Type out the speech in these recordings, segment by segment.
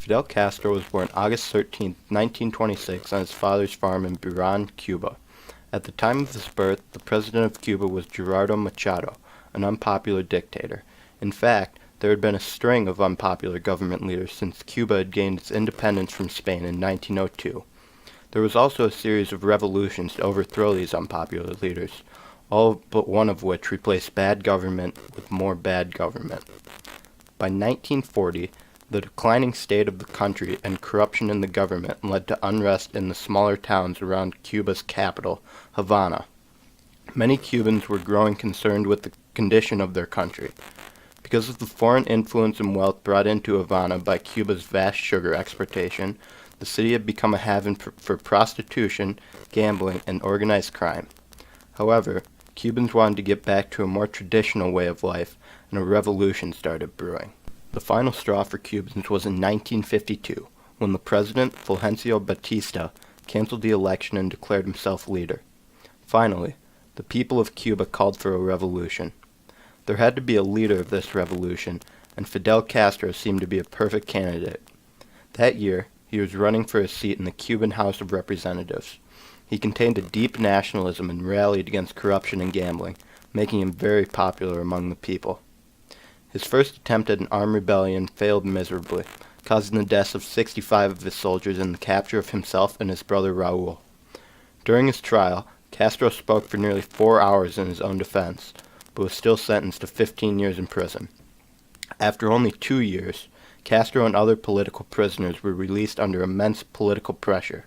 Fidel Castro was born August 13, 1926, on his father's farm in Buran, Cuba. At the time of his birth, the president of Cuba was Gerardo Machado, an unpopular dictator. In fact, there had been a string of unpopular government leaders since Cuba had gained its independence from Spain in 1902. There was also a series of revolutions to overthrow these unpopular leaders, all but one of which replaced bad government with more bad government. By 1940, the declining state of the country and corruption in the government led to unrest in the smaller towns around Cuba's capital, Havana. Many Cubans were growing concerned with the condition of their country. Because of the foreign influence and wealth brought into Havana by Cuba's vast sugar exportation, the city had become a haven for prostitution, gambling, and organized crime. However, Cubans wanted to get back to a more traditional way of life, and a revolution started brewing. The final straw for Cubans was in 1952, when the president, Fulgencio Batista, canceled the election and declared himself leader. Finally, the people of Cuba called for a revolution. There had to be a leader of this revolution, and Fidel Castro seemed to be a perfect candidate. That year, he was running for a seat in the Cuban House of Representatives. He contained a deep nationalism and rallied against corruption and gambling, making him very popular among the people. His first attempt at an armed rebellion failed miserably, causing the deaths of 65 of his soldiers and the capture of himself and his brother Raul. During his trial, Castro spoke for nearly 4 hours in his own defense, but was still sentenced to 15 years in prison. After only 2 years, Castro and other political prisoners were released under immense political pressure.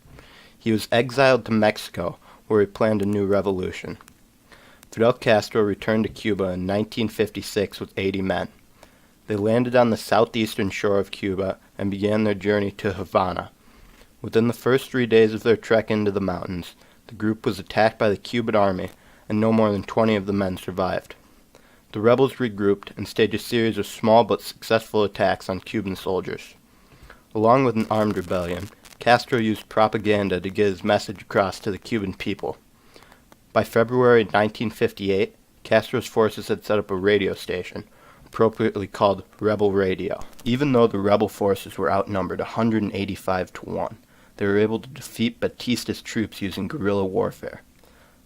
He was exiled to Mexico, where he planned a new revolution. Fidel Castro returned to Cuba in 1956 with 80 men. They landed on the southeastern shore of Cuba and began their journey to Havana. Within the first 3 days of their trek into the mountains, the group was attacked by the Cuban army, and no more than 20 of the men survived. The rebels regrouped and staged a series of small but successful attacks on Cuban soldiers. Along with an armed rebellion, Castro used propaganda to get his message across to the Cuban people. By February 1958, Castro's forces had set up a radio station, appropriately called Rebel Radio. Even though the rebel forces were outnumbered 185 to 1, they were able to defeat Batista's troops using guerrilla warfare.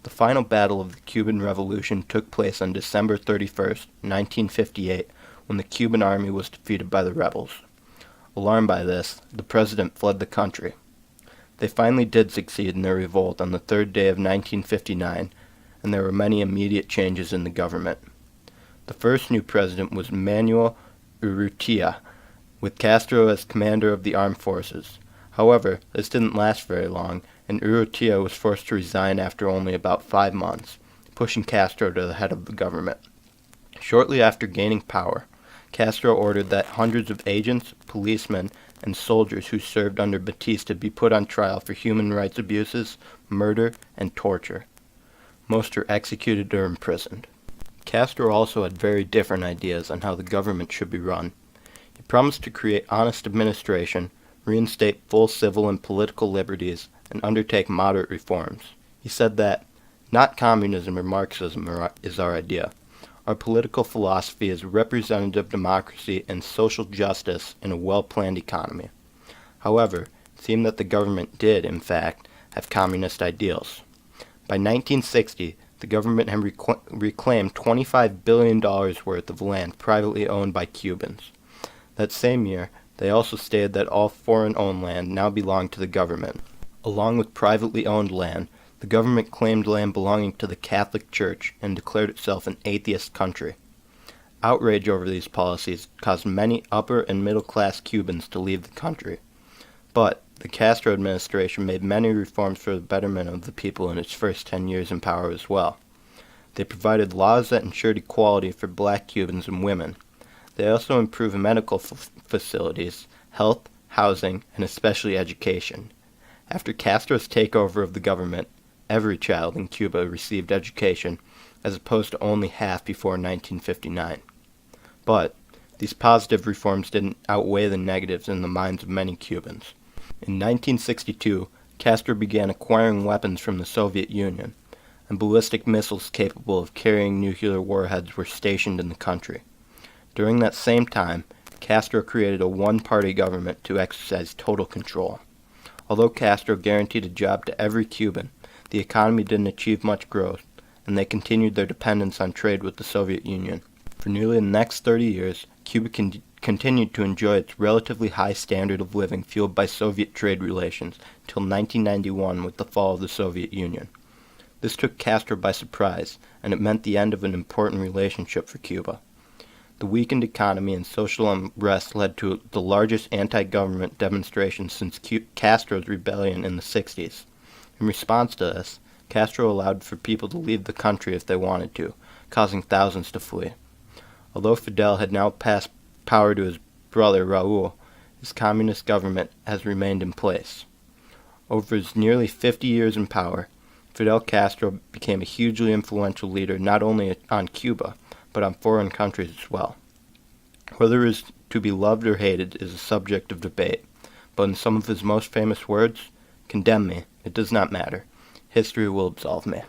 The final battle of the Cuban Revolution took place on December 31, 1958, when the Cuban army was defeated by the rebels. Alarmed by this, the president fled the country. They finally did succeed in their revolt on the third day of 1959, and there were many immediate changes in the government. The first new president was Manuel Urrutia, with Castro as commander of the armed forces. However, this didn't last very long, and Urrutia was forced to resign after only about 5 months, pushing Castro to the head of the government. Shortly after gaining power, Castro ordered that hundreds of agents, policemen, and soldiers who served under Batista be put on trial for human rights abuses, murder, and torture. Most were executed or imprisoned. Castro also had very different ideas on how the government should be run. He promised to create honest administration, reinstate full civil and political liberties, and undertake moderate reforms. He said that, not communism or Marxism is our idea. Our political philosophy is representative democracy and social justice in a well-planned economy. However, it seemed that the government did, in fact, have communist ideals. By 1960, the government had reclaimed $25 billion worth of land privately owned by Cubans. That same year, they also stated that all foreign-owned land now belonged to the government. Along with privately owned land, the government claimed land belonging to the Catholic Church and declared itself an atheist country. Outrage over these policies caused many upper and middle-class Cubans to leave the country. But the Castro administration made many reforms for the betterment of the people in its first 10 years in power as well. They provided laws that ensured equality for black Cubans and women. They also improved medical facilities, health, housing, and especially education. After Castro's takeover of the government, every child in Cuba received education, as opposed to only half before 1959. But these positive reforms didn't outweigh the negatives in the minds of many Cubans. In 1962, Castro began acquiring weapons from the Soviet Union, and ballistic missiles capable of carrying nuclear warheads were stationed in the country. During that same time, Castro created a one-party government to exercise total control. Although Castro guaranteed a job to every Cuban, the economy didn't achieve much growth, and they continued their dependence on trade with the Soviet Union. For nearly the next 30 years, Cuba continued to enjoy its relatively high standard of living fueled by Soviet trade relations until 1991 with the fall of the Soviet Union. This took Castro by surprise, and it meant the end of an important relationship for Cuba. The weakened economy and social unrest led to the largest anti-government demonstrations since Castro's rebellion in the 60s. In response to this, Castro allowed for people to leave the country if they wanted to, causing thousands to flee. Although Fidel had now passed power to his brother Raúl, his communist government has remained in place. Over his nearly 50 years in power, Fidel Castro became a hugely influential leader not only on Cuba, but on foreign countries as well. Whether he is to be loved or hated is a subject of debate, but in some of his most famous words, "Condemn me, it does not matter. History will absolve me."